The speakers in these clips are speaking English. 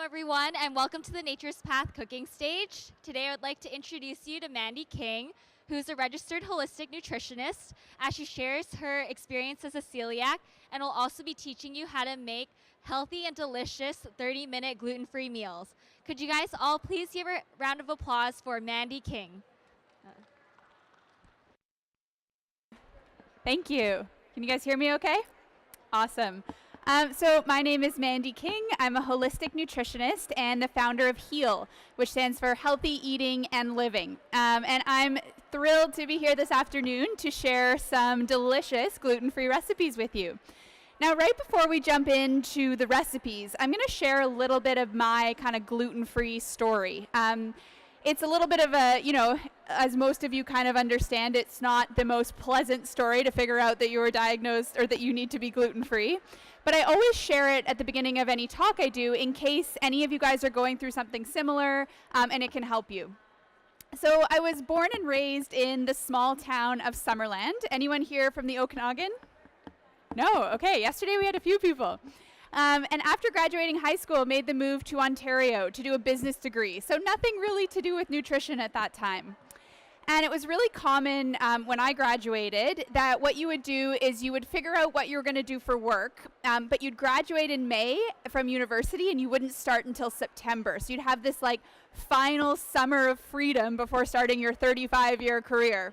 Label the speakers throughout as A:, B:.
A: everyone, and welcome to the Nature's Path cooking stage. Today I would like to introduce you to Mandy King, who's a registered holistic nutritionist, as she shares her experience as a celiac, and will also be teaching you how to make healthy and delicious 30-minute gluten-free meals. Could you guys all please give a round of applause for Mandy King?
B: Thank you. Can you guys hear me okay? Awesome. So my name is Mandy King. I'm a holistic nutritionist and the founder of HEAL, which stands for Healthy Eating and Living. And I'm thrilled to be here this afternoon to share some delicious gluten-free recipes with you. Now, right before we jump into the recipes, I'm going to share a little bit of my kind of gluten-free story. It's a little bit of a, as most of you kind of understand, it's not the most pleasant story to figure out that you were diagnosed or that you need to be gluten-free. But I always share it at the beginning of any talk I do in case any of you guys are going through something similar and it can help you. So I was born and raised in the small town of Summerland. Anyone here from the Okanagan? No? Okay, yesterday we had a few people. And after graduating high school, made the move to Ontario to do a business degree. So nothing really to do with nutrition at that time. And it was really common when I graduated that what you would do is you would figure out what you were going to do for work, but you'd graduate in May from university and you wouldn't start until September. So you'd have this like final summer of freedom before starting your 35-year career.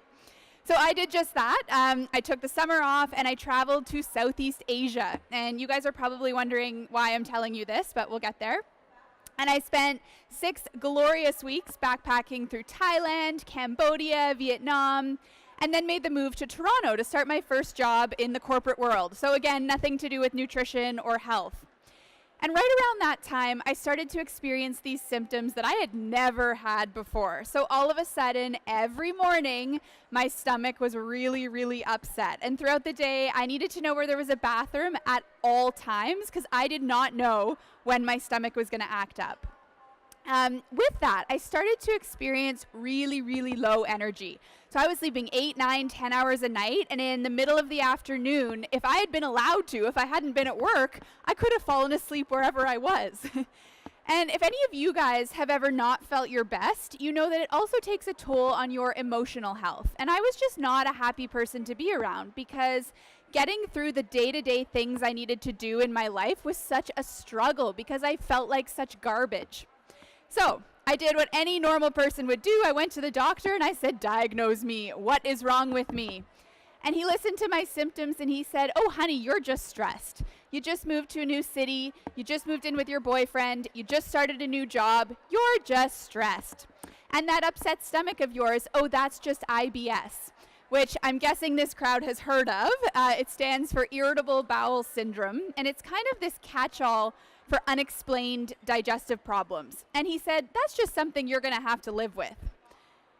B: So I did just that. I took the summer off and I traveled to Southeast Asia. And you guys are probably wondering why I'm telling you this, but we'll get there. And I spent 6 glorious weeks backpacking through Thailand, Cambodia, Vietnam, and then made the move to Toronto to start my first job in the corporate world. So again, nothing to do with nutrition or health. And right around that time, I started to experience these symptoms that I had never had before. So all of a sudden, every morning, my stomach was really, really upset. And throughout the day, I needed to know where there was a bathroom at all times because I did not know when my stomach was going to act up. With that, I started to experience really, really low energy. So I was sleeping 8, 9, 10 hours a night, and in the middle of the afternoon, if I had been allowed to, if I hadn't been at work, I could have fallen asleep wherever I was. And if any of you guys have ever not felt your best, you know that it also takes a toll on your emotional health. And I was just not a happy person to be around because getting through the day-to-day things I needed to do in my life was such a struggle because I felt like such garbage. So I did what any normal person would do. I went to the doctor and I said, diagnose me. What is wrong with me? And he listened to my symptoms and he said, oh, honey, you're just stressed. You just moved to a new city. You just moved in with your boyfriend. You just started a new job. You're just stressed. And that upset stomach of yours, oh, that's just IBS, which I'm guessing this crowd has heard of. It stands for irritable bowel syndrome. And it's kind of this catch-all for unexplained digestive problems. And he said, that's just something you're going to have to live with.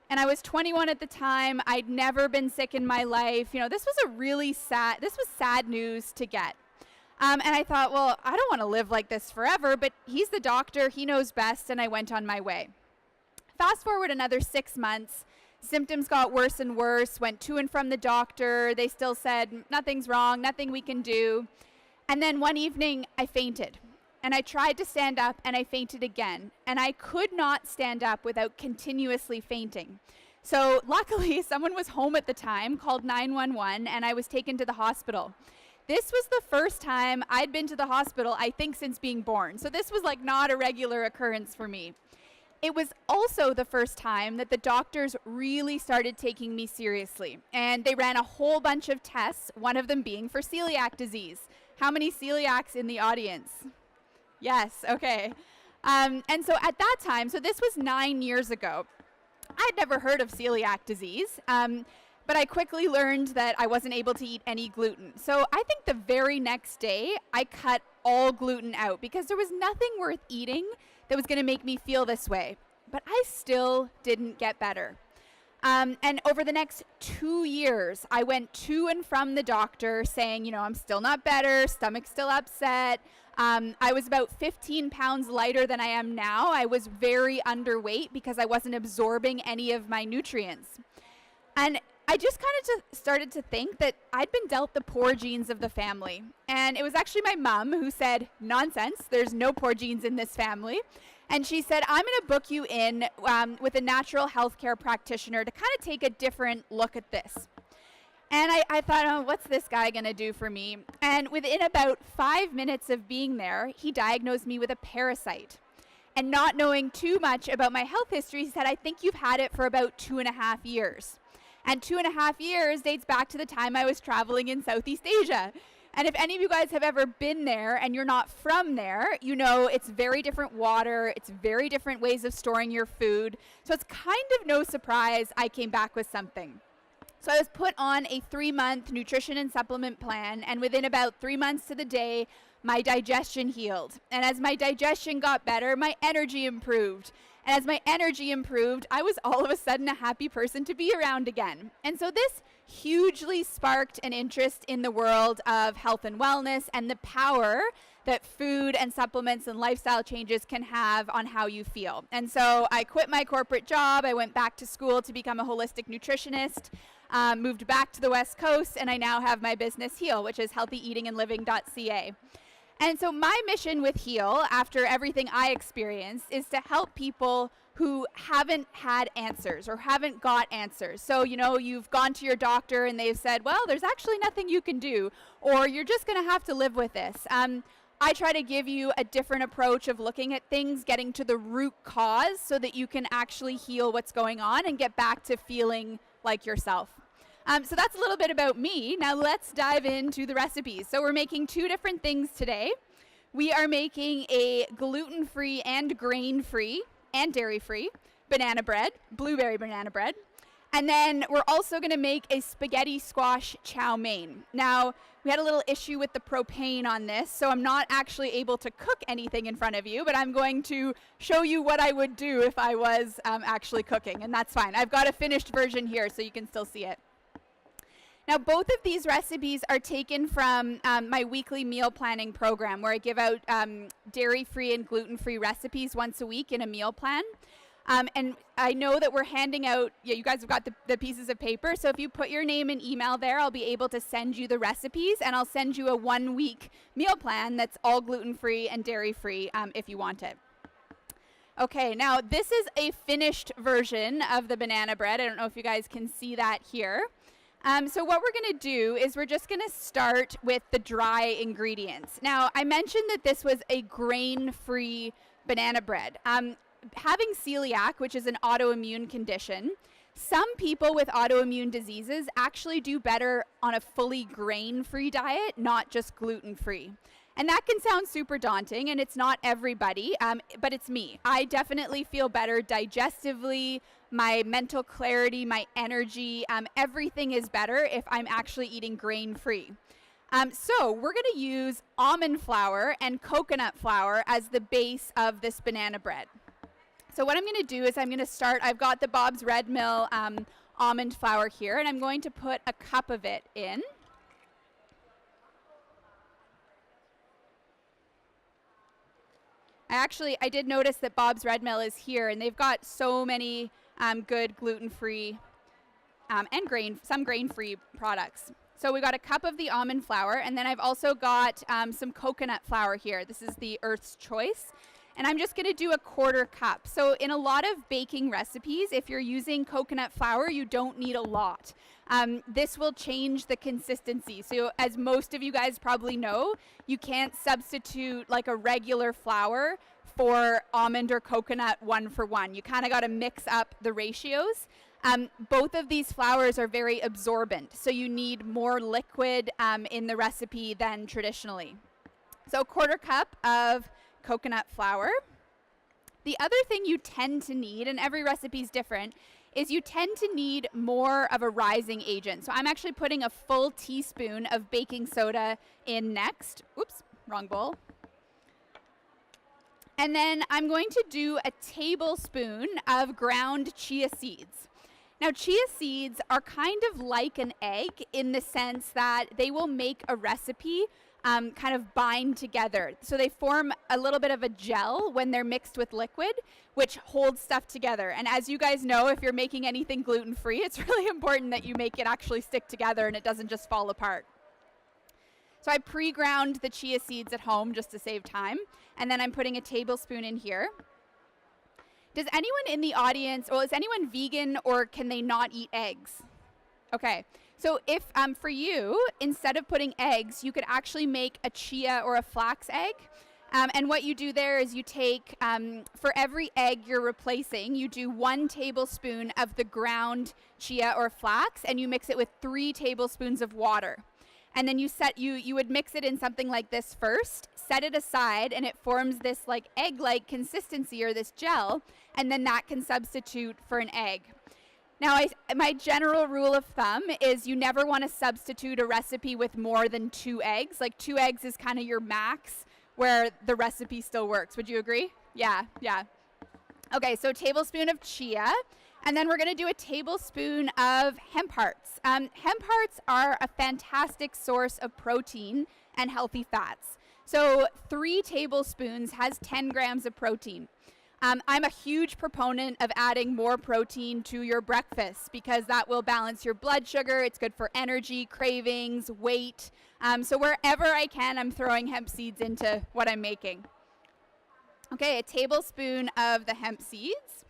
B: And I was 21 at the time. I'd never been sick in my life. This was sad news to get. And I thought, well, I don't want to live like this forever, but he's the doctor, he knows best, and I went on my way. Fast forward another 6 months, symptoms got worse and worse, went to and from the doctor. They still said, nothing's wrong, nothing we can do. And then one evening, I fainted. And I tried to stand up and I fainted again. And I could not stand up without continuously fainting. So luckily, someone was home at the time, called 911, and I was taken to the hospital. This was the first time I'd been to the hospital, I think, since being born. So this was like not a regular occurrence for me. It was also the first time that the doctors really started taking me seriously. And they ran a whole bunch of tests, one of them being for celiac disease. How many celiacs in the audience? Yes, okay. And so at that time, so this was 9 years ago, I'd never heard of celiac disease, but I quickly learned that I wasn't able to eat any gluten. So I think the very next day, I cut all gluten out because there was nothing worth eating that was going to make me feel this way. But I still didn't get better. And over the next 2 years, I went to and from the doctor saying, I'm still not better, stomach's still upset. I was about 15 pounds lighter than I am now. I was very underweight because I wasn't absorbing any of my nutrients. And I just kind of started to think that I'd been dealt the poor genes of the family. And it was actually my mom who said, nonsense, there's no poor genes in this family. And she said, I'm going to book you in with a natural healthcare practitioner to kind of take a different look at this. And I thought, oh, what's this guy going to do for me? And within about 5 minutes of being there, he diagnosed me with a parasite. And not knowing too much about my health history, he said, I think you've had it for about 2.5 years. And 2.5 years dates back to the time I was traveling in Southeast Asia. And if any of you guys have ever been there and you're not from there, you know it's very different water, it's very different ways of storing your food. So it's kind of no surprise I came back with something. So I was put on a 3-month nutrition and supplement plan, and within about 3 months to the day, my digestion healed. And as my digestion got better, my energy improved. And as my energy improved, I was all of a sudden a happy person to be around again. And so this hugely sparked an interest in the world of health and wellness and the power that food and supplements and lifestyle changes can have on how you feel. And so I quit my corporate job. I went back to school to become a holistic nutritionist, moved back to the West Coast, and I now have my business Heal, which is healthyeatingandliving.ca. And so my mission with Heal, after everything I experienced, is to help people who haven't had answers or haven't got answers. So, you know, you've gone to your doctor and they've said, well, there's actually nothing you can do, or you're just going to have to live with this. I try to give you a different approach of looking at things, getting to the root cause so that you can actually heal what's going on and get back to feeling like yourself. So that's a little bit about me. Now let's dive into the recipes. So we're making 2 different things today. We are making a gluten-free and grain-free and dairy-free banana bread, blueberry banana bread. And then we're also going to make a spaghetti squash chow mein. Now, we had a little issue with the propane on this, so I'm not actually able to cook anything in front of you, but I'm going to show you what I would do if I was actually cooking, and that's fine. I've got a finished version here, so you can still see it. Now, both of these recipes are taken from my weekly meal planning program, where I give out dairy-free and gluten-free recipes once a week in a meal plan. And I know that we're handing out, you guys have got the pieces of paper, so if you put your name and email there, I'll be able to send you the recipes, and I'll send you a 1-week meal plan that's all gluten-free and dairy-free if you want it. Okay, now this is a finished version of the banana bread. I don't know if you guys can see that here. So what we're going to do is we're just going to start with the dry ingredients. Now, I mentioned that this was a grain-free banana bread. Having celiac, which is an autoimmune condition, some people with autoimmune diseases actually do better on a fully grain-free diet, not just gluten-free. And that can sound super daunting, and it's not everybody, but it's me. I definitely feel better digestively, my mental clarity, my energy, everything is better if I'm actually eating grain-free. So we're going to use almond flour and coconut flour as the base of this banana bread. So what I'm going to do is I'm going to start, I've got the Bob's Red Mill almond flour here, and I'm going to put a cup of it in. I did notice that Bob's Red Mill is here, and they've got so many good gluten-free and some grain-free products. So we got a cup of the almond flour, and then I've also got some coconut flour here. This is the Earth's Choice, and I'm just going to do a 1/4 cup. So in a lot of baking recipes, if you're using coconut flour, you don't need a lot. This will change the consistency. So as most of you guys probably know, you can't substitute like a regular flour for almond or coconut 1-for-1. You kind of got to mix up the ratios. Both of these flours are very absorbent, so you need more liquid in the recipe than traditionally. So 1/4 cup of coconut flour. The other thing you tend to need, and every recipe is different, is you tend to need more of a rising agent. So I'm actually putting a full teaspoon of baking soda in next. Oops, wrong bowl. And then I'm going to do a tablespoon of ground chia seeds. Now, chia seeds are kind of like an egg in the sense that they will make a recipe kind of bind together. So they form a little bit of a gel when they're mixed with liquid, which holds stuff together. And as you guys know, if you're making anything gluten-free, it's really important that you make it actually stick together and it doesn't just fall apart. So I pre-ground the chia seeds at home just to save time. And then I'm putting a tablespoon in here. Does anyone in the audience, well, is anyone vegan or can they not eat eggs? Okay. So if, for you, instead of putting eggs, you could actually make a chia or a flax egg. And what you do there is you take, for every egg you're replacing, you do 1 tablespoon of the ground chia or flax, and you mix it with 3 tablespoons of water. And then you would mix it in something like this first, set it aside, and it forms this like egg-like consistency or this gel, and then that can substitute for an egg. Now, my general rule of thumb is you never want to substitute a recipe with more than 2 eggs. Like 2 eggs is kind of your max where the recipe still works. Would you agree? Yeah. Okay, so tablespoon of chia, and then we're going to do a tablespoon of hemp hearts. Hemp hearts are a fantastic source of protein and healthy fats. So 3 tablespoons has 10 grams of protein. I'm a huge proponent of adding more protein to your breakfast because that will balance your blood sugar. It's good for energy, cravings, weight. So wherever I can, I'm throwing hemp seeds into what I'm making. Okay, a tablespoon of the hemp seeds.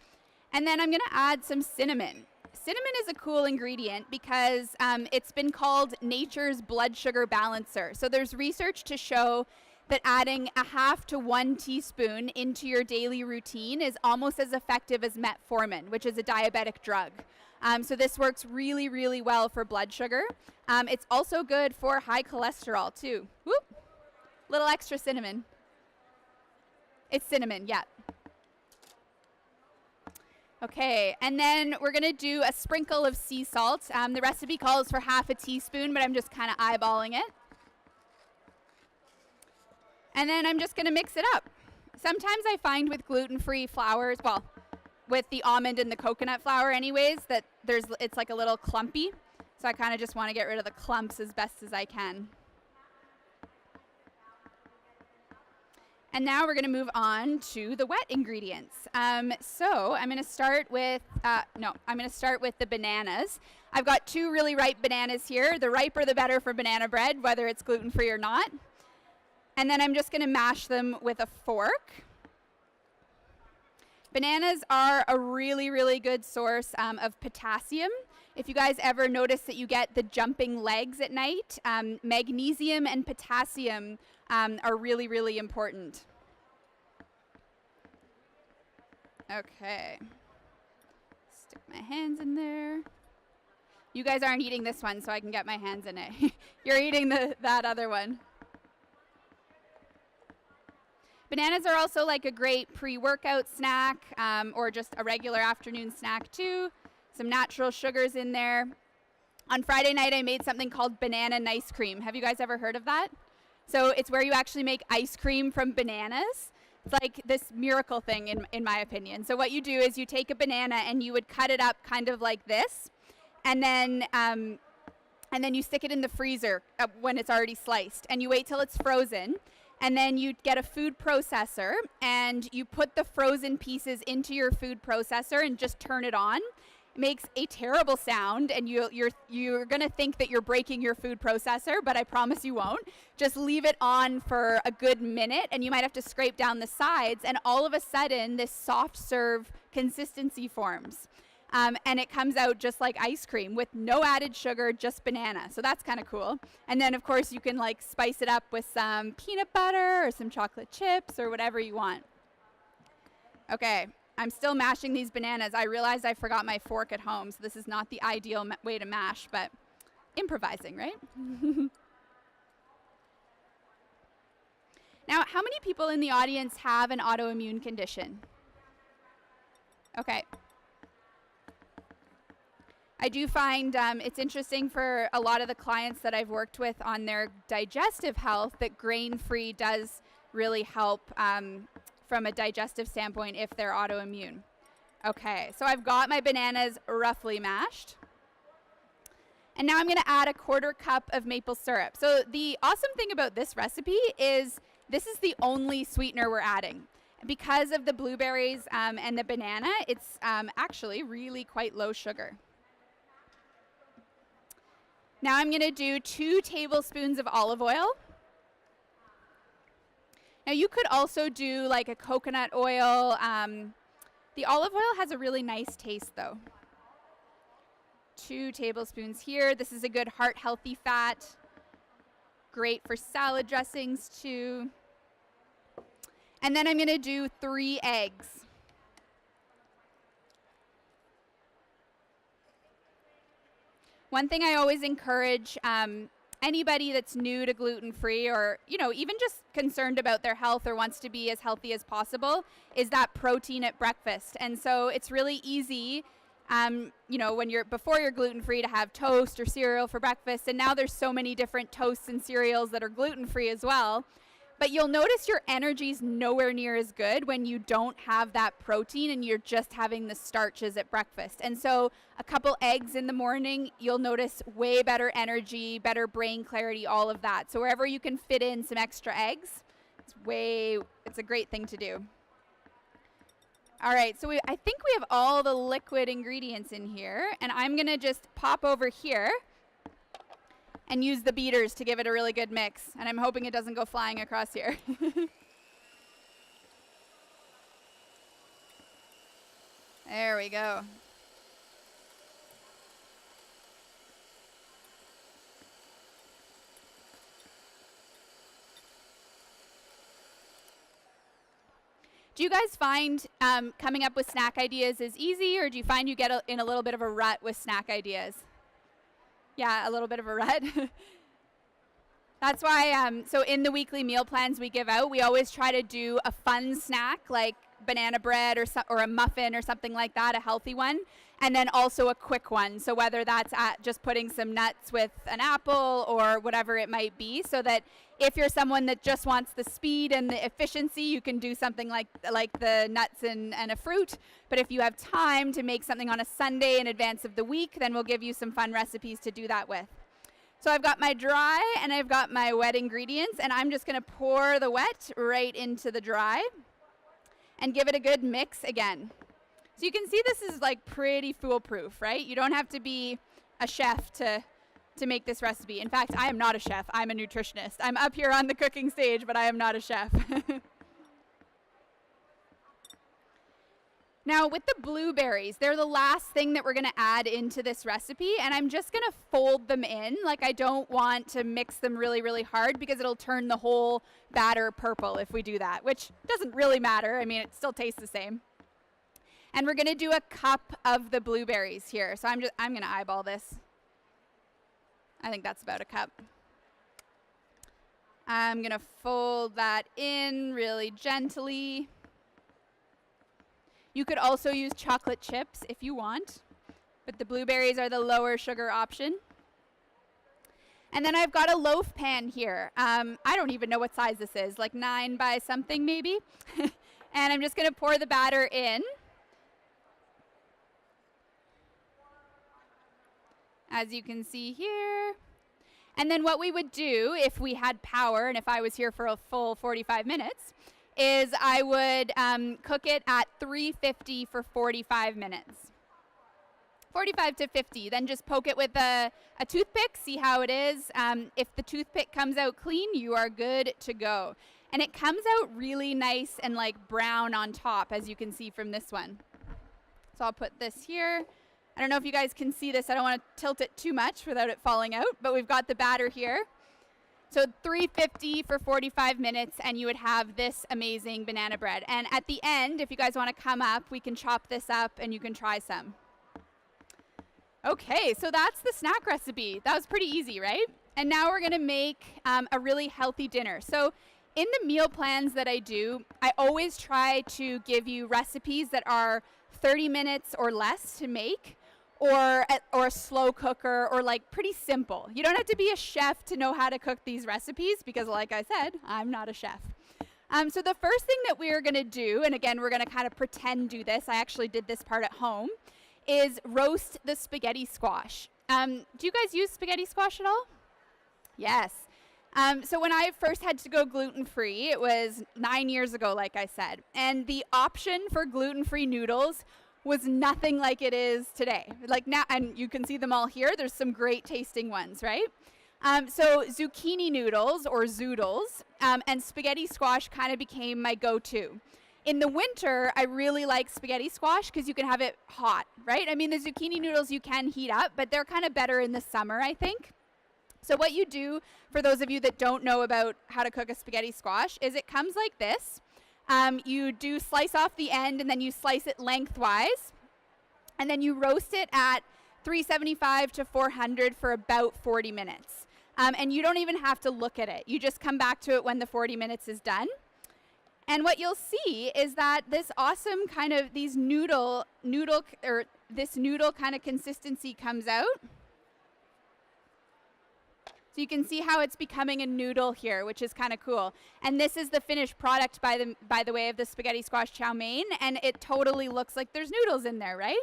B: And then I'm going to add some cinnamon. Cinnamon is a cool ingredient because it's been called nature's blood sugar balancer. So there's research to show that adding a half to 1 teaspoon into your daily routine is almost as effective as metformin, which is a diabetic drug. So this works really, really well for blood sugar. It's also good for high cholesterol too. Whoop. Little extra cinnamon. It's cinnamon, yeah. Okay, and then we're gonna do a sprinkle of sea salt. The recipe calls for half a teaspoon, but I'm just kind of eyeballing it. And then I'm just going to mix it up. Sometimes I find with gluten-free flours, well, with the almond and the coconut flour anyways, that it's like a little clumpy. So I kind of just want to get rid of the clumps as best as I can. And now we're going to move on to the wet ingredients. So I'm going to start with, I'm going to start with the bananas. I've got 2 really ripe bananas here. The riper the better for banana bread, whether it's gluten-free or not. And then I'm just going to mash them with a fork. Bananas are a really, really good source of potassium. If you guys ever notice that you get the jumping legs at night, magnesium and potassium are really, really important. Okay. Stick my hands in there. You guys aren't eating this one, so I can get my hands in it. You're eating that other one. Bananas are also like a great pre-workout snack or just a regular afternoon snack too. Some natural sugars in there. On Friday night, I made something called banana ice cream. Have you guys ever heard of that? So it's where you actually make ice cream from bananas. It's like this miracle thing in my opinion. So what you do is you take a banana and you would cut it up kind of like this. And then you stick it in the freezer when it's already sliced. And you wait till it's frozen. And then you get a food processor and you put the frozen pieces into your food processor and just turn it on. It makes a terrible sound and you're going to think that you're breaking your food processor, but I promise you won't. Just leave it on for a good minute and you might have to scrape down the sides and all of a sudden this soft serve consistency forms. And it comes out just like ice cream with no added sugar, just banana. So that's kind of cool. And then, of course, you can like spice it up with some peanut butter or some chocolate chips or whatever you want. Okay, I'm still mashing these bananas. I realized I forgot my fork at home, so this is not the ideal way to mash, but improvising, right? Now, how many people in the audience have an autoimmune condition? Okay. I do find it's interesting for a lot of the clients that I've worked with on their digestive health that grain-free does really help from a digestive standpoint if they're autoimmune. Okay, so I've got my bananas roughly mashed. And now I'm going to add a 1/4 cup of maple syrup. So the awesome thing about this recipe is this is the only sweetener we're adding. Because of the blueberries and the banana, it's actually really quite low sugar. Now I'm going to do 2 tablespoons of olive oil. Now you could also do like a coconut oil. The olive oil has a really nice taste though. 2 tablespoons here. This is a good heart-healthy fat. Great for salad dressings too. And then I'm going to do 3 eggs. One thing I always encourage anybody that's new to gluten-free or, even just concerned about their health or wants to be as healthy as possible is that protein at breakfast. And so it's really easy, before you're gluten-free to have toast or cereal for breakfast. And now there's so many different toasts and cereals that are gluten-free as well. But you'll notice your energy's nowhere near as good when you don't have that protein and you're just having the starches at breakfast. And so a couple eggs in the morning, you'll notice way better energy, better brain clarity, all of that. So wherever you can fit in some extra eggs, it's a great thing to do. All right, so I think we have all the liquid ingredients in here, and I'm gonna just pop over here and use the beaters to give it a really good mix. And I'm hoping it doesn't go flying across here. There we go. Do you guys find coming up with snack ideas is easy, or do you find you get in a little bit of a rut with snack ideas? Yeah, a little bit of a rut. That's why, so in the weekly meal plans we give out, we always try to do a fun snack like banana bread or a muffin or something like that, a healthy one, and then also a quick one. So whether that's just putting some nuts with an apple or whatever it might be, so that if you're someone that just wants the speed and the efficiency, you can do something like the nuts and a fruit. But if you have time to make something on a Sunday in advance of the week, then we'll give you some fun recipes to do that with. So I've got my dry and I've got my wet ingredients, and I'm just going to pour the wet right into the dry and give it a good mix again. So you can see this is like pretty foolproof, right? You don't have to be a chef to make this recipe. In fact, I am not a chef. I'm a nutritionist. I'm up here on the cooking stage, but I am not a chef. Now, with the blueberries, they're the last thing that we're going to add into this recipe, and I'm just going to fold them in. Like, I don't want to mix them really, really hard because it'll turn the whole batter purple if we do that, which doesn't really matter. I mean, it still tastes the same. And we're going to do a cup of the blueberries here. So I'm going to eyeball this. I think that's about a cup. I'm going to fold that in really gently. You could also use chocolate chips if you want, but the blueberries are the lower sugar option. And then I've got a loaf pan here. I don't even know what size this is, like 9 by something maybe. And I'm just going to pour the batter in. As you can see here. And then what we would do if we had power and if I was here for a full 45 minutes is I would cook it at 350 for 45 minutes. 45 to 50. Then just poke it with a toothpick, see how it is. If the toothpick comes out clean, you are good to go. And it comes out really nice and like brown on top, as you can see from this one. So I'll put this here. I don't know if you guys can see this. I don't want to tilt it too much without it falling out, but we've got the batter here. So 350 for 45 minutes, and you would have this amazing banana bread. And at the end, if you guys want to come up, we can chop this up and you can try some. Okay, so that's the snack recipe. That was pretty easy, right? And now we're going to make a really healthy dinner. So in the meal plans that I do, I always try to give you recipes that are 30 minutes or less to make, or a slow cooker, or like pretty simple. You don't have to be a chef to know how to cook these recipes because, like I said, I'm not a chef. So the first thing that we're going to do, and again, we're going to kind of pretend do this. I actually did this part at home, is roast the spaghetti squash. Do you guys use spaghetti squash at all? Yes. So when I first had to go gluten-free, it was 9 years ago, like I said. And the option for gluten-free noodles was nothing like it is today. Like now, and you can see them all here. There's some great tasting ones, right? So zucchini noodles or zoodles and spaghetti squash kind of became my go-to. In the winter, I really like spaghetti squash because you can have it hot, right? I mean, the zucchini noodles you can heat up, but they're kind of better in the summer, I think. So what you do, for those of you that don't know about how to cook a spaghetti squash, is it comes like this. You do slice off the end, and then you slice it lengthwise, and then you roast it at 375 to 400 for about 40 minutes. And you don't even have to look at it. You just come back to it when the 40 minutes is done. And what you'll see is that this awesome kind of this noodle kind of consistency comes out. So you can see how it's becoming a noodle here, which is kind of cool. And this is the finished product, by the way, of the spaghetti squash chow mein, and it totally looks like there's noodles in there, right?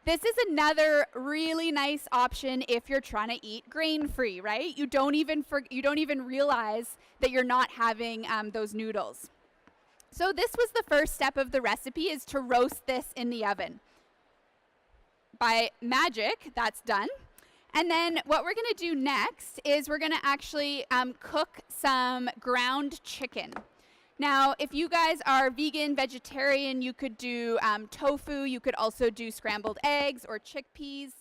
B: This is another really nice option if you're trying to eat grain-free, right? You don't even realize that you're not having those noodles. So this was the first step of the recipe, is to roast this in the oven. By magic, that's done. And then what we're going to do next is we're going to actually cook some ground chicken. Now, if you guys are vegan, vegetarian, you could do tofu. You could also do scrambled eggs or chickpeas.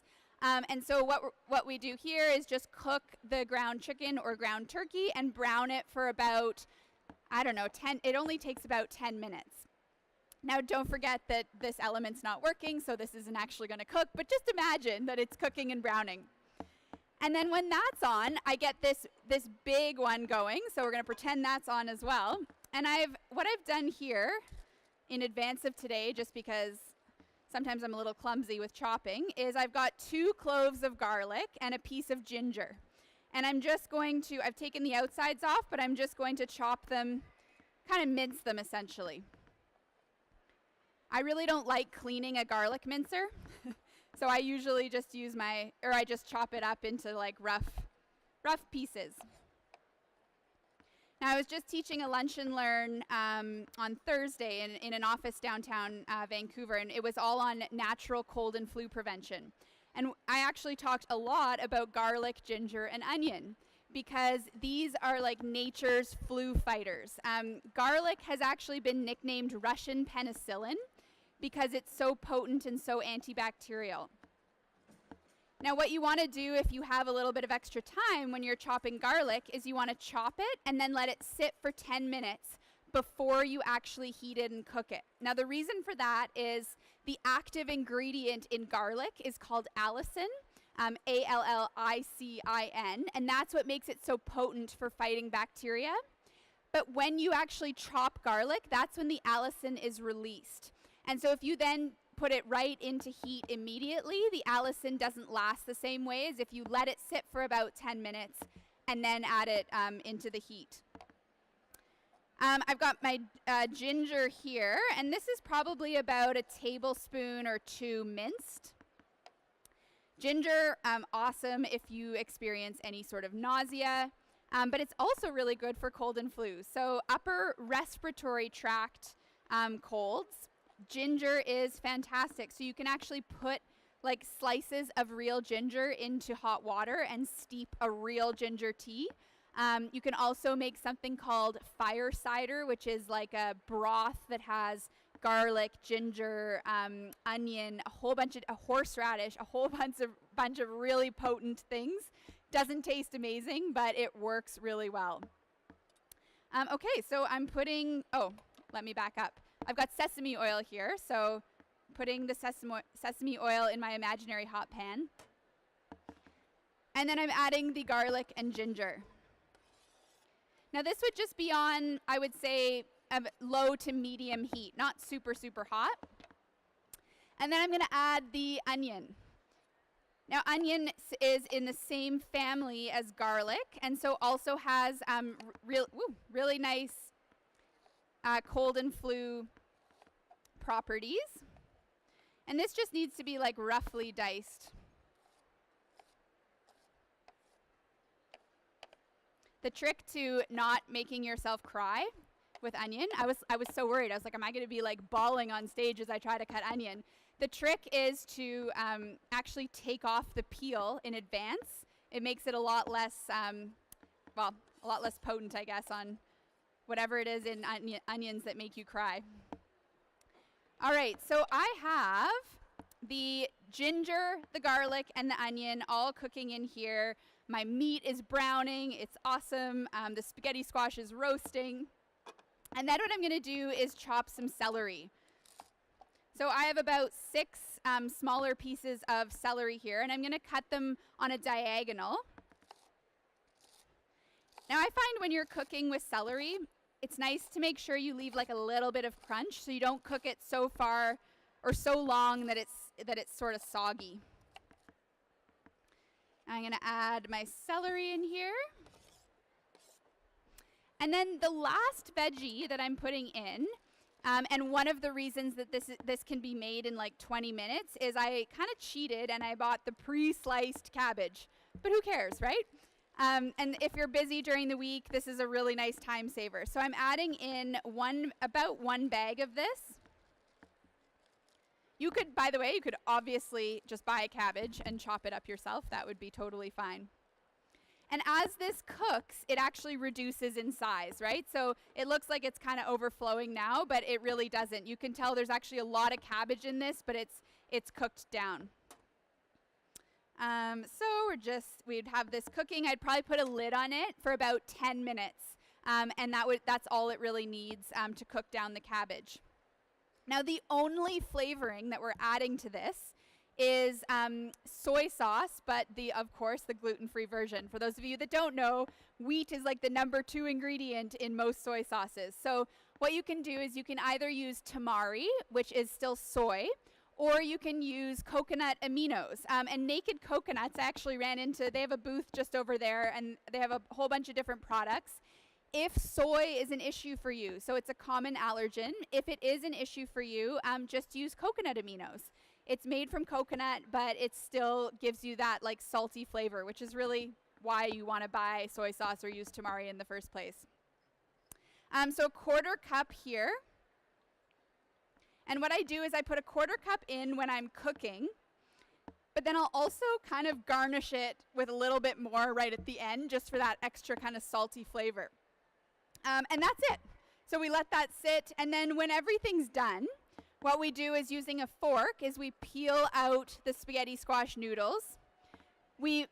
B: And so what we do here is just cook the ground chicken or ground turkey and brown it for about, I don't know, it only takes about 10 minutes. Now, don't forget that this element's not working, so this isn't actually going to cook, but just imagine that it's cooking and browning. And then when that's on, I get this big one going, so we're going to pretend that's on as well. And what I've done here in advance of today, just because sometimes I'm a little clumsy with chopping, is I've got 2 cloves of garlic and a piece of ginger. And I've taken the outsides off, but I'm just going to chop them, kind of mince them essentially. I really don't like cleaning a garlic mincer. So I usually just I just chop it up into like rough pieces. Now I was just teaching a lunch and learn on Thursday in an office downtown Vancouver, and it was all on natural cold and flu prevention. And I actually talked a lot about garlic, ginger, and onion because these are like nature's flu fighters. Garlic has actually been nicknamed Russian penicillin because it's so potent and so antibacterial. Now what you want to do if you have a little bit of extra time when you're chopping garlic is you want to chop it and then let it sit for 10 minutes before you actually heat it and cook it. Now the reason for that is the active ingredient in garlic is called allicin, A-L-L-I-C-I-N, and that's what makes it so potent for fighting bacteria. But when you actually chop garlic, that's when the allicin is released. And so if you then put it right into heat immediately, the allicin doesn't last the same way as if you let it sit for about 10 minutes and then add it into the heat. I've got my ginger here, and this is probably about a tablespoon or 2 minced. Ginger, awesome if you experience any sort of nausea, but it's also really good for cold and flu. So upper respiratory tract colds, ginger is fantastic. So you can actually put like slices of real ginger into hot water and steep a real ginger tea. You can also make something called fire cider, which is like a broth that has garlic, ginger, onion, a horseradish, a whole bunch of really potent things. Doesn't taste amazing, but it works really well. Okay, so I'm putting, let me back up. I've got sesame oil here, so putting the sesame oil in my imaginary hot pan. And then I'm adding the garlic and ginger. Now this would just be on, I would say, a low to medium heat, not super, super hot. And then I'm going to add the onion. Now onion is in the same family as garlic, and so also has really nice cold and flu properties. And this just needs to be like roughly diced. The trick to not making yourself cry with onion, I was so worried. I was like, am I going to be like bawling on stage as I try to cut onion? The trick is to actually take off the peel in advance. It makes it a lot less, a lot less potent, I guess, on whatever it is in onions that make you cry. All right, so I have the ginger, the garlic, and the onion all cooking in here. My meat is browning. It's awesome. The spaghetti squash is roasting. And then what I'm going to do is chop some celery. So I have about 6 smaller pieces of celery here, and I'm going to cut them on a diagonal. Now I find when you're cooking with celery, it's nice to make sure you leave like a little bit of crunch so you don't cook it so far or so long that it's sort of soggy. I'm going to add my celery in here. And then the last veggie that I'm putting in, and one of the reasons that this can be made in like 20 minutes is I kind of cheated and I bought the pre-sliced cabbage. But who cares, right? And if you're busy during the week, this is a really nice time saver. So I'm adding in about one bag of this. You could, by the way, you could obviously just buy a cabbage and chop it up yourself. That would be totally fine. And as this cooks, it actually reduces in size, right? So it looks like it's kind of overflowing now, but it really doesn't. You can tell there's actually a lot of cabbage in this, but it's cooked down. So we'd have this cooking. I'd probably put a lid on it for about 10 minutes. And that's all it really needs to cook down the cabbage. Now, the only flavoring that we're adding to this is soy sauce, but of course, the gluten-free version. For those of you that don't know, wheat is like the #2 ingredient in most soy sauces. So what you can do is you can either use tamari, which is still soy, or you can use coconut aminos. And Naked Coconuts, I actually ran into, they have a booth just over there, and they have a whole bunch of different products. If soy is an issue for you, so it's a common allergen, if it is an issue for you, just use coconut aminos. It's made from coconut, but it still gives you that like salty flavor, which is really why you want to buy soy sauce or use tamari in the first place. So a 1/4 cup here. And what I do is I put a 1/4 cup in when I'm cooking, but then I'll also kind of garnish it with a little bit more right at the end, just for that extra kind of salty flavor. And that's it. So we let that sit, and then when everything's done, what we do is using a fork is we peel out the spaghetti squash noodles. We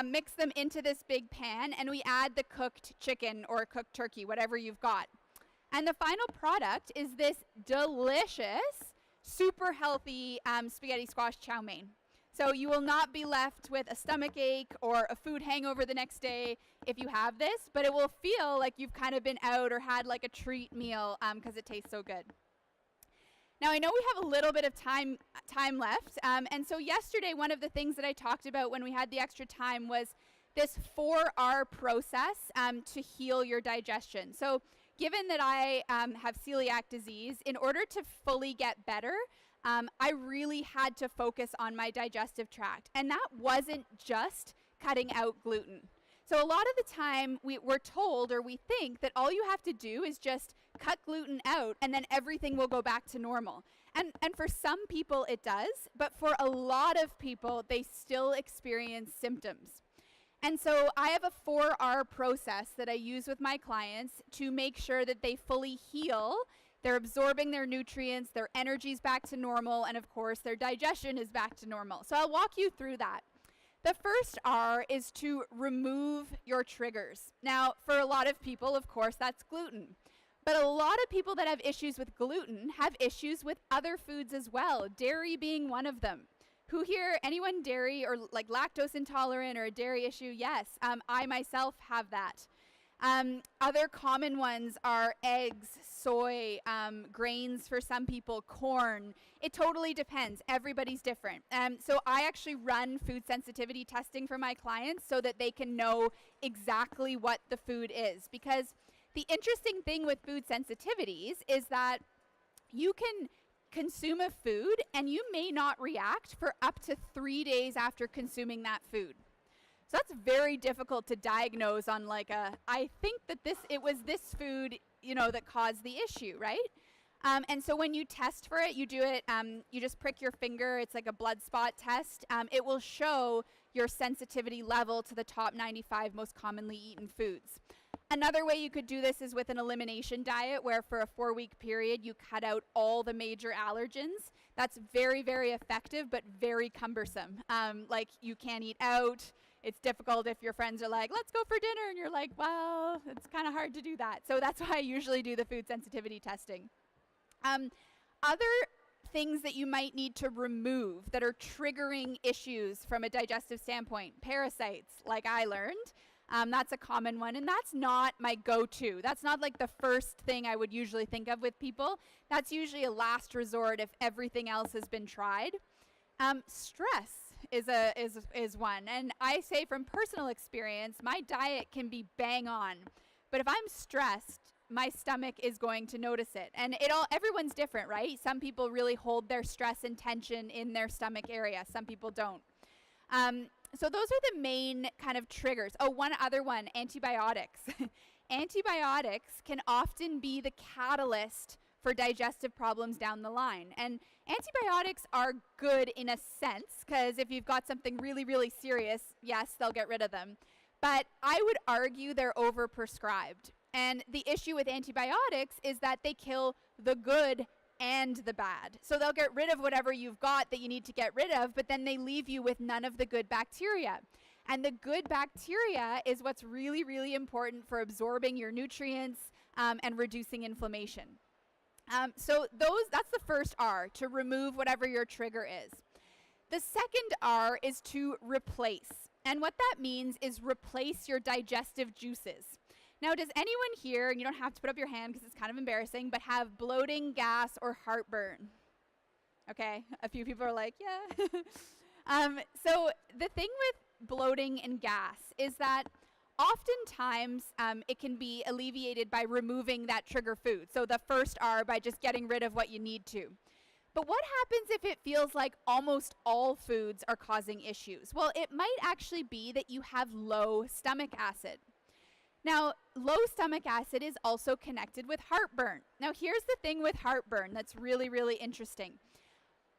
B: mix them into this big pan, and we add the cooked chicken or cooked turkey, whatever you've got. And the final product is this delicious, super healthy spaghetti squash chow mein. So you will not be left with a stomach ache or a food hangover the next day if you have this, but it will feel like you've kind of been out or had like a treat meal because it tastes so good. Now, I know we have a little bit of time left, and so yesterday one of the things that I talked about when we had the extra time was this 4R process to heal your digestion. So given that I have celiac disease, in order to fully get better, I really had to focus on my digestive tract. And that wasn't just cutting out gluten. So a lot of the time we're told or we think that all you have to do is just cut gluten out and then everything will go back to normal. And for some people it does, but for a lot of people they still experience symptoms. And so I have a 4R process that I use with my clients to make sure that they fully heal. They're absorbing their nutrients, their energy's back to normal, and of course their digestion is back to normal. So I'll walk you through that. The first R is to remove your triggers. Now, for a lot of people, of course, that's gluten. But a lot of people that have issues with gluten have issues with other foods as well, dairy being one of them. Who here, anyone dairy or like lactose intolerant or a dairy issue? Yes, I myself have that. Other common ones are eggs, soy, grains for some people, corn. It totally depends. Everybody's different. So I actually run food sensitivity testing for my clients so that they can know exactly what the food is. Because the interesting thing with food sensitivities is that you can consume a food and you may not react for up to 3 days after consuming that food. So that's very difficult to diagnose on like I think that it was this food, that caused the issue, right? And so when you test for it, you do it, you just prick your finger. It's like a blood spot test. It will show your sensitivity level to the top 95 most commonly eaten foods. Another way you could do this is with an elimination diet where for a 4-week period you cut out all the major allergens. That's very, very effective, but very cumbersome. Like you can't eat out. It's difficult if your friends are like, let's go for dinner. And you're like, well, it's kind of hard to do that. So that's why I usually do the food sensitivity testing. Other things that you might need to remove that are triggering issues from a digestive standpoint, parasites, like I learned. That's a common one, and that's not my go-to. That's not like the first thing I would usually think of with people. That's usually a last resort if everything else has been tried. Stress is one, and I say from personal experience, my diet can be bang on, but if I'm stressed, my stomach is going to notice it. And everyone's different, right? Some people really hold their stress and tension in their stomach area. Some people don't. So those are the main kind of triggers. Oh, one other one, antibiotics. Antibiotics can often be the catalyst for digestive problems down the line. And antibiotics are good in a sense, because if you've got something really, really serious, yes, they'll get rid of them. But I would argue they're overprescribed. And the issue with antibiotics is that they kill the good and the bad. So they'll get rid of whatever you've got that you need to get rid of, but then they leave you with none of the good bacteria. And the good bacteria is what's really, really important for absorbing your nutrients and reducing inflammation. So that's the first R, to remove whatever your trigger is. The second R is to replace. And what that means is replace your digestive juices. Now, does anyone here, and you don't have to put up your hand because it's kind of embarrassing, but have bloating, gas, or heartburn? Okay, a few people are like, yeah. So the thing with bloating and gas is that oftentimes it can be alleviated by removing that trigger food. So the first R, by just getting rid of what you need to. But what happens if it feels like almost all foods are causing issues? Well, it might actually be that you have low stomach acid. Now, low stomach acid is also connected with heartburn. Now, here's the thing with heartburn that's really, really interesting.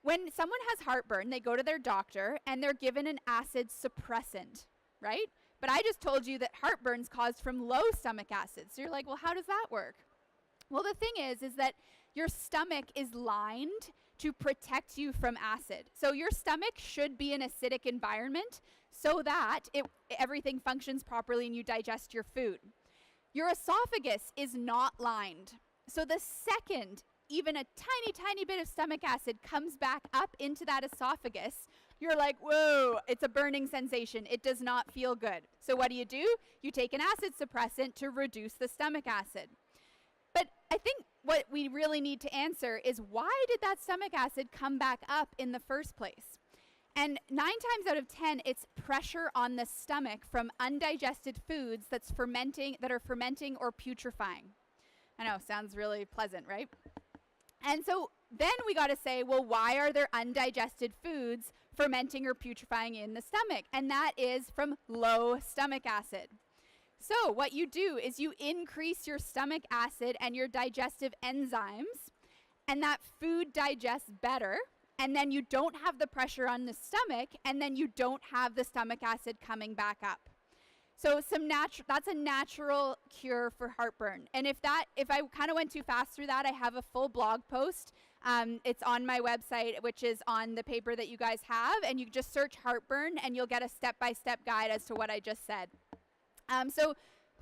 B: When someone has heartburn, they go to their doctor and they're given an acid suppressant, right? But I just told you that heartburn's caused from low stomach acid. So you're like, well, how does that work? Well, the thing is that your stomach is lined to protect you from acid. So your stomach should be an acidic environment so that everything functions properly and you digest your food. Your esophagus is not lined. So the second even a tiny, tiny bit of stomach acid comes back up into that esophagus, you're like, whoa, it's a burning sensation. It does not feel good. So what do? You take an acid suppressant to reduce the stomach acid. But I think what we really need to answer is, why did that stomach acid come back up in the first place? And 9 times out of 10, it's pressure on the stomach from undigested foods that are fermenting or putrefying. I know, sounds really pleasant, right? And so then we got to say, well, why are there undigested foods fermenting or putrefying in the stomach? And that is from low stomach acid. So what you do is you increase your stomach acid and your digestive enzymes, and that food digests better, and then you don't have the pressure on the stomach, and then you don't have the stomach acid coming back up. So that's a natural cure for heartburn. And if I kind of went too fast through that, I have a full blog post. It's on my website, which is on the paper that you guys have, and you just search heartburn, and you'll get a step-by-step guide as to what I just said. So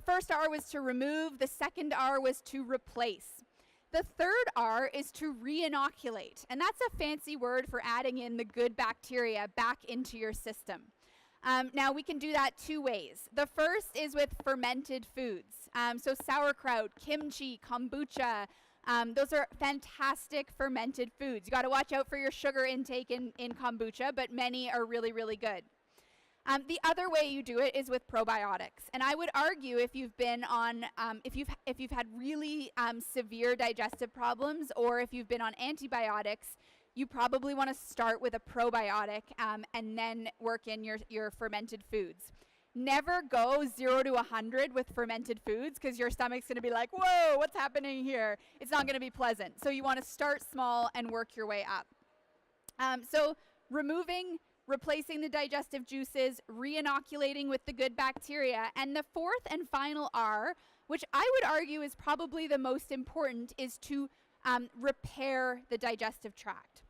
B: first R was to remove. The second R was to replace. The third R is to re-inoculate, and that's a fancy word for adding in the good bacteria back into your system. Now, we can do that 2 ways. The first is with fermented foods. So sauerkraut, kimchi, kombucha, those are fantastic fermented foods. You got to watch out for your sugar intake in kombucha, but many are really, really good. The other way you do it is with probiotics. And I would argue if you've been on, if you've had really severe digestive problems, or if you've been on antibiotics, you probably want to start with a probiotic and then work in your fermented foods. never go 0 to 100 with fermented foods because your stomach's going to be like, whoa, what's happening here? It's not going to be pleasant. So you want to start small and work your way up. So replacing the digestive juices, re-inoculating with the good bacteria, and the fourth and final R, which I would argue is probably the most important, is to repair the digestive tract.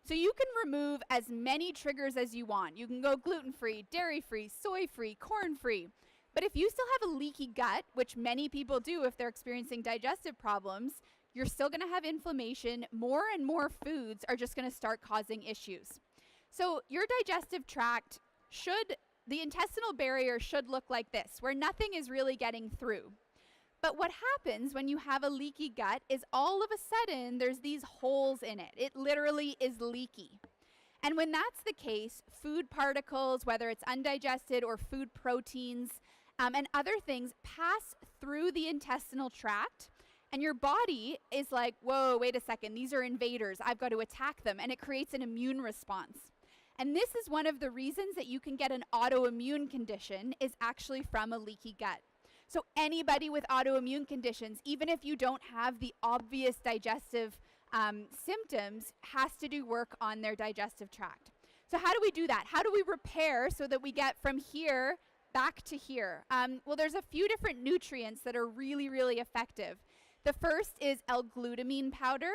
B: So you can remove as many triggers as you want. You can go gluten-free, dairy-free, soy-free, corn-free. But if you still have a leaky gut, which many people do if they're experiencing digestive problems, you're still going to have inflammation. More and more foods are just going to start causing issues. So your digestive tract the intestinal barrier should look like this, where nothing is really getting through. But what happens when you have a leaky gut is all of a sudden there's these holes in it. It literally is leaky. And when that's the case, food particles, whether it's undigested or food proteins and other things, pass through the intestinal tract. And your body is like, whoa, wait a second, these are invaders. I've got to attack them. And it creates an immune response. And this is one of the reasons that you can get an autoimmune condition is actually from a leaky gut. So anybody with autoimmune conditions, even if you don't have the obvious digestive symptoms, has to do work on their digestive tract. So how do we do that? How do we repair so that we get from here back to here? Well, there's a few different nutrients that are really, really effective. The first is L-glutamine powder,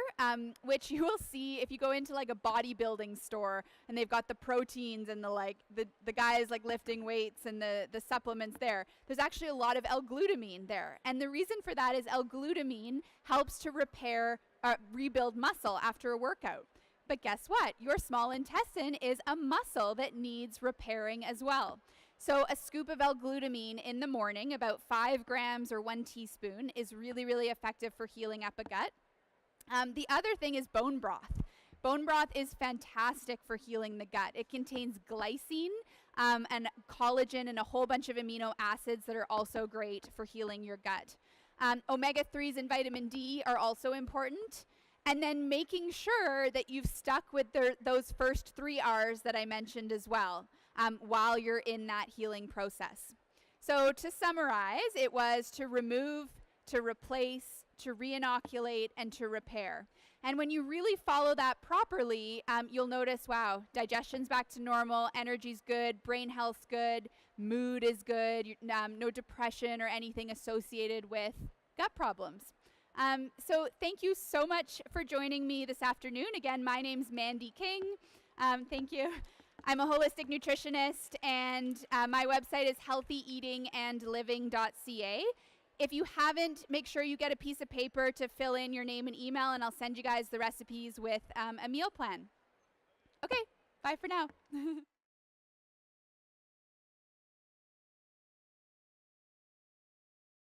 B: which you will see if you go into like a bodybuilding store and they've got the proteins and the guys like lifting weights and the supplements there. There's actually a lot of L-glutamine there. And the reason for that is L-glutamine helps to rebuild muscle after a workout. But guess what? Your small intestine is a muscle that needs repairing as well. So a scoop of L-glutamine in the morning, about 5 grams or 1 teaspoon, is really, really effective for healing up a gut. The other thing is bone broth. Bone broth is fantastic for healing the gut. It contains glycine and collagen and a whole bunch of amino acids that are also great for healing your gut. Omega-3s and vitamin D are also important. And then making sure that you've stuck with those first 3 R's that I mentioned as well while you're in that healing process. So to summarize, it was to remove, to replace, to re-inoculate, and to repair. And when you really follow that properly, you'll notice, wow, digestion's back to normal, energy's good, brain health's good, mood is good, no depression or anything associated with gut problems. So thank you so much for joining me this afternoon. Again, my name's Mandy King. Thank you. I'm a holistic nutritionist, and my website is healthyeatingandliving.ca. If you haven't, make sure you get a piece of paper to fill in your name and email, and I'll send you guys the recipes with a meal plan. Okay, bye for now.